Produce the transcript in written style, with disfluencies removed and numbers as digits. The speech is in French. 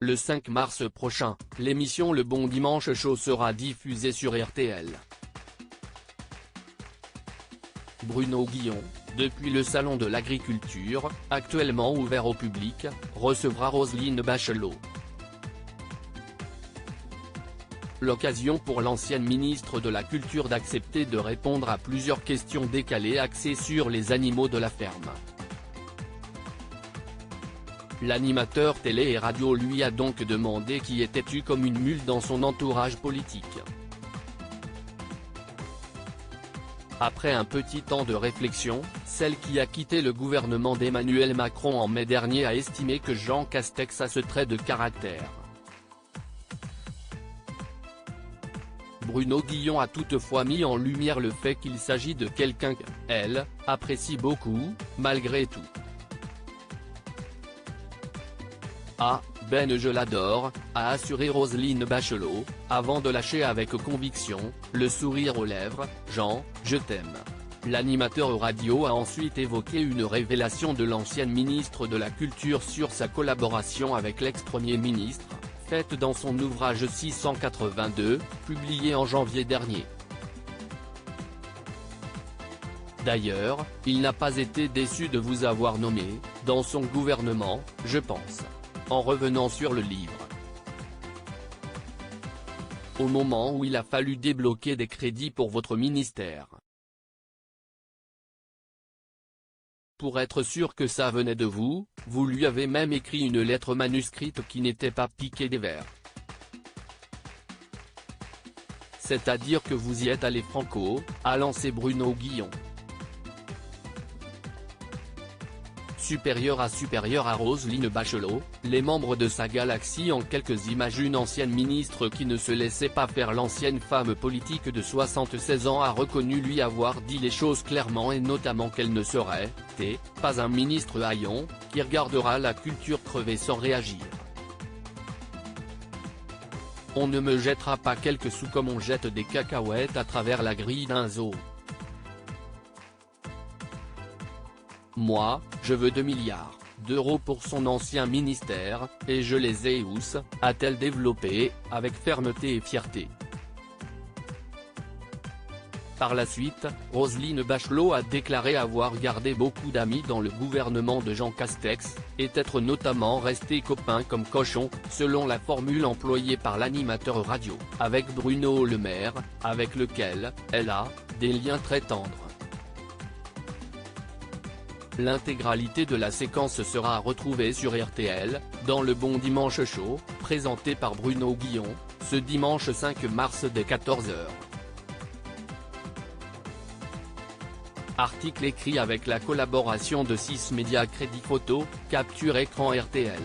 Le 5 mars prochain, l'émission Le Bon Dimanche Show sera diffusée sur RTL. Bruno Guillon, depuis le Salon de l'Agriculture, actuellement ouvert au public, recevra Roselyne Bachelot. L'occasion pour l'ancienne ministre de la Culture d'accepter de répondre à plusieurs questions décalées axées sur les animaux de la ferme. L'animateur télé et radio lui a donc demandé qui était-tu comme une mule dans son entourage politique. Après un petit temps de réflexion, celle qui a quitté le gouvernement d'Emmanuel Macron en mai dernier a estimé que Jean Castex a ce trait de caractère. Bruno Guillon a toutefois mis en lumière le fait qu'il s'agit de quelqu'un qu'elle apprécie beaucoup, malgré tout. Ah, Ben je l'adore, a assuré Roselyne Bachelot, avant de lâcher avec conviction, le sourire aux lèvres, Jean, je t'aime. L'animateur radio a ensuite évoqué une révélation de l'ancienne ministre de la Culture sur sa collaboration avec l'ex-premier ministre, faite dans son ouvrage 682, publié en janvier dernier. D'ailleurs, il n'a pas été déçu de vous avoir nommé, dans son gouvernement, je pense. En revenant sur le livre. Au moment où il a fallu débloquer des crédits pour votre ministère. Pour être sûr que ça venait de vous, vous lui avez même écrit une lettre manuscrite qui n'était pas piquée des vers. C'est-à-dire que vous y êtes allé franco, a lancé Bruno Guillon. Supérieur à Roselyne Bachelot, les membres de sa galaxie en quelques images. Une ancienne ministre qui ne se laissait pas faire. L'ancienne femme politique de 76 ans a reconnu lui avoir dit les choses clairement et notamment qu'elle ne serait, pas un ministre haillon, qui regardera la culture crever sans réagir. On ne me jettera pas quelques sous comme on jette des cacahuètes à travers la grille d'un zoo. Moi, je veux 2 milliards d'euros pour son ancien ministère, et je les ai tous, a-t-elle développé, avec fermeté et fierté. Par la suite, Roselyne Bachelot a déclaré avoir gardé beaucoup d'amis dans le gouvernement de Jean Castex, et être notamment resté copain comme cochon, selon la formule employée par l'animateur radio, avec Bruno Le Maire, avec lequel elle a des liens très tendres. L'intégralité de la séquence sera retrouvée sur RTL, dans Le Bon Dimanche Show, présenté par Bruno Guillon, ce dimanche 5 mars dès 14h. Article écrit avec la collaboration de 6 médias. Crédit photo, capture écran RTL.